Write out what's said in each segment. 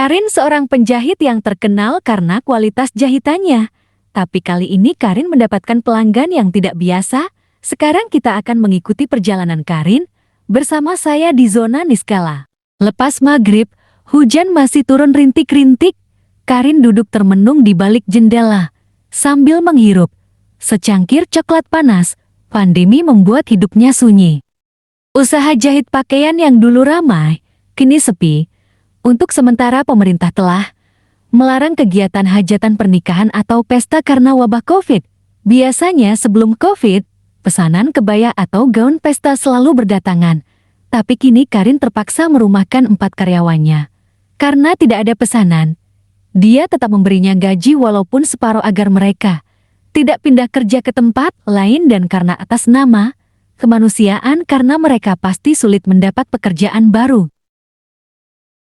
Karin seorang penjahit yang terkenal karena kualitas jahitannya. Tapi kali ini Karin mendapatkan pelanggan yang tidak biasa. Sekarang kita akan mengikuti perjalanan Karin bersama saya di zona Niskala. Lepas maghrib, hujan masih turun rintik-rintik. Karin duduk termenung di balik jendela sambil menghirup secangkir coklat panas. Pandemi membuat hidupnya sunyi. Usaha jahit pakaian yang dulu ramai, kini sepi. Untuk sementara pemerintah telah melarang kegiatan hajatan pernikahan atau pesta karena wabah COVID. Biasanya sebelum COVID, pesanan kebaya atau gaun pesta selalu berdatangan. Tapi kini Karin terpaksa merumahkan 4 karyawannya. Karena tidak ada pesanan, dia tetap memberinya gaji walaupun separuh agar mereka tidak pindah kerja ke tempat lain dan karena atas nama kemanusiaan karena mereka pasti sulit mendapat pekerjaan baru.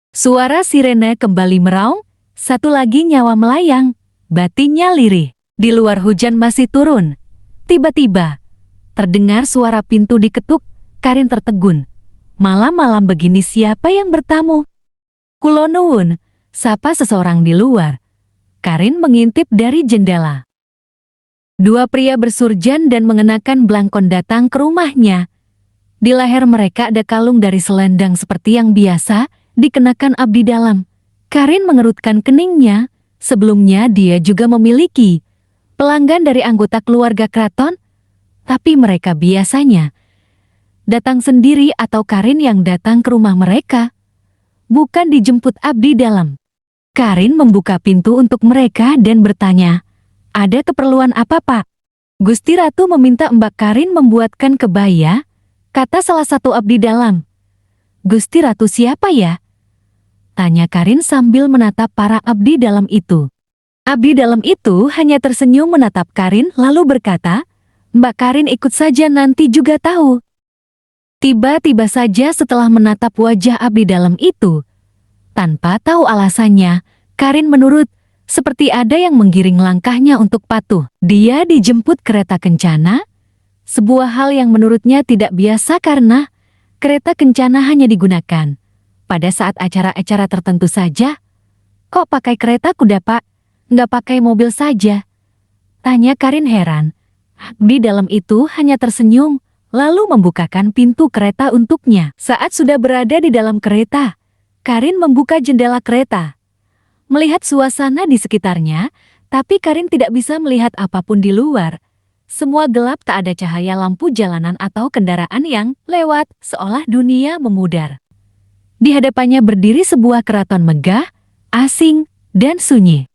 Suara sirene kembali meraung, satu lagi nyawa melayang, batinnya lirih. Di luar hujan masih turun. Tiba-tiba, terdengar suara pintu diketuk. Karin tertegun. Malam-malam begini siapa yang bertamu? Kulo nuwun, sapa seseorang di luar. Karin mengintip dari jendela. 2 pria bersurjan dan mengenakan blangkon datang ke rumahnya. Di leher mereka ada kalung dari selendang seperti yang biasa dikenakan abdi dalam. Karin mengerutkan keningnya. Sebelumnya dia juga memiliki pelanggan dari anggota keluarga keraton, tapi mereka biasanya datang sendiri atau Karin yang datang ke rumah mereka, bukan dijemput abdi dalam. Karin membuka pintu untuk mereka dan bertanya, "Ada keperluan apa, Pak?" "Gusti Ratu meminta Mbak Karin membuatkan kebaya," kata salah satu abdi dalam. "Gusti Ratu siapa ya?" tanya Karin sambil menatap para abdi dalam itu. Abdi dalam itu hanya tersenyum menatap Karin lalu berkata, "Mbak Karin ikut saja nanti juga tahu." Tiba-tiba saja setelah menatap wajah abdi dalam itu, tanpa tahu alasannya, Karin menurut, seperti ada yang menggiring langkahnya untuk patuh. Dia dijemput kereta kencana, sebuah hal yang menurutnya tidak biasa karena kereta kencana hanya digunakan pada saat acara-acara tertentu saja. "Kok pakai kereta kuda, Pak? Nggak pakai mobil saja?" tanya Karin heran. Di dalam itu hanya tersenyum, lalu membukakan pintu kereta untuknya. Saat sudah berada di dalam kereta, Karin membuka jendela kereta. Melihat suasana di sekitarnya, tapi Karin tidak bisa melihat apapun di luar. Semua gelap, tak ada cahaya lampu jalanan atau kendaraan yang lewat, seolah dunia memudar. Di hadapannya berdiri sebuah keraton megah, asing, dan sunyi.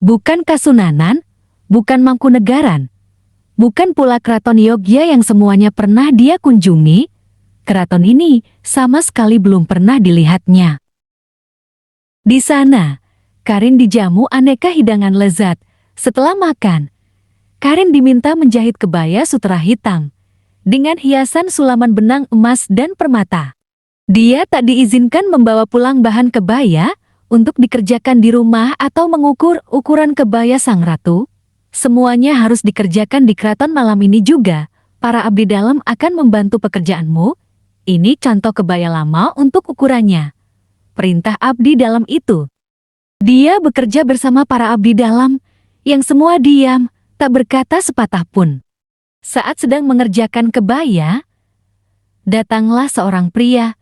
Bukan Kasunanan, bukan Mangkunegaran, bukan pula keraton Yogya yang semuanya pernah dia kunjungi. Keraton ini sama sekali belum pernah dilihatnya. Di sana, Karin dijamu aneka hidangan lezat. Setelah makan, Karin diminta menjahit kebaya sutera hitam dengan hiasan sulaman benang emas dan permata. Dia tak diizinkan membawa pulang bahan kebaya untuk dikerjakan di rumah atau mengukur ukuran kebaya sang ratu. Semuanya harus dikerjakan di keraton malam ini juga. Para abdi dalam akan membantu pekerjaanmu. Ini contoh kebaya lama untuk ukurannya, perintah abdi dalam itu. Dia bekerja bersama para abdi dalam yang semua diam, tak berkata sepatah pun. Saat sedang mengerjakan kebaya, datanglah seorang pria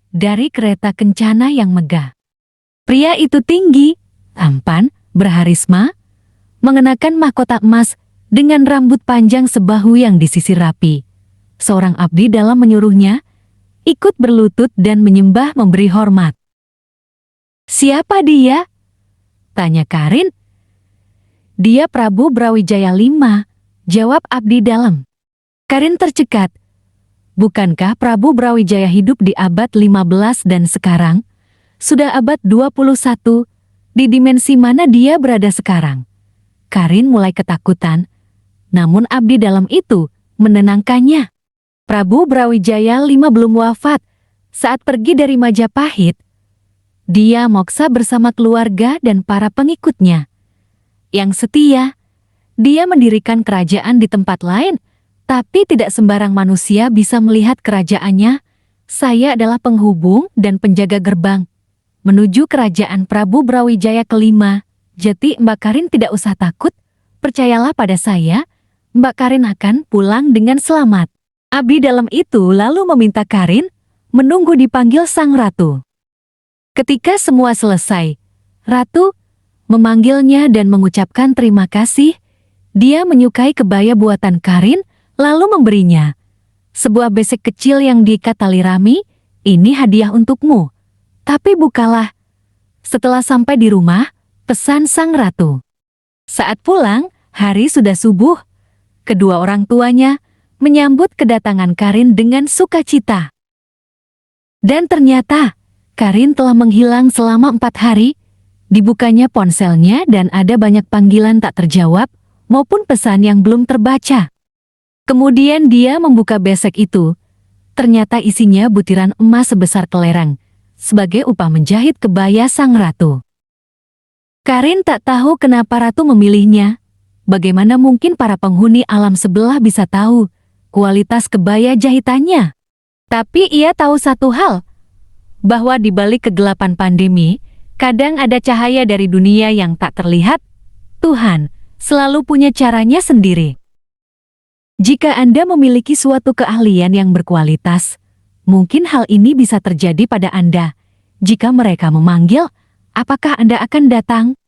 dari kereta kencana yang megah. Pria itu tinggi, tampan, berharisma, mengenakan mahkota emas dengan rambut panjang sebahu yang disisir rapi. Seorang abdi dalam menyuruhnya ikut berlutut dan menyembah memberi hormat. "Siapa dia?" tanya Karin. "Dia Prabu Brawijaya V," jawab abdi dalam. Karin tercekat. Bukankah Prabu Brawijaya hidup di abad 15 dan sekarang sudah abad 21? Di dimensi mana dia berada sekarang? Karin mulai ketakutan, namun abdi dalam itu menenangkannya. Prabu Brawijaya V belum wafat. Saat pergi dari Majapahit, dia moksa bersama keluarga dan para pengikutnya yang setia. Dia mendirikan kerajaan di tempat lain, tapi tidak sembarang manusia bisa melihat kerajaannya. Saya adalah penghubung dan penjaga gerbang. menuju kerajaan Prabu Brawijaya kelima. Jadi Mbak Karin tidak usah takut, percayalah pada saya, Mbak Karin akan pulang dengan selamat. Abdi dalam itu lalu meminta Karin menunggu dipanggil sang ratu. Ketika semua selesai, ratu memanggilnya dan mengucapkan terima kasih. Dia menyukai kebaya buatan Karin, lalu memberinya sebuah besek kecil yang diikat tali rami. Ini hadiah untukmu. Tapi bukalah. Setelah sampai di rumah, pesan sang ratu. Saat pulang, hari sudah subuh. Kedua orang tuanya menyambut kedatangan Karin dengan sukacita. Dan ternyata, Karin telah menghilang selama 4 hari. Dibukanya ponselnya dan ada banyak panggilan tak terjawab, maupun pesan yang belum terbaca. Kemudian dia membuka besek itu. Ternyata isinya butiran emas sebesar kelereng, sebagai upah menjahit kebaya sang ratu. Karin tak tahu kenapa ratu memilihnya. Bagaimana mungkin para penghuni alam sebelah bisa tahu kualitas kebaya jahitannya? Tapi ia tahu satu hal, bahwa di balik kegelapan pandemi, kadang ada cahaya dari dunia yang tak terlihat. Tuhan selalu punya caranya sendiri. Jika Anda memiliki suatu keahlian yang berkualitas, mungkin hal ini bisa terjadi pada Anda. Jika mereka memanggil, apakah Anda akan datang?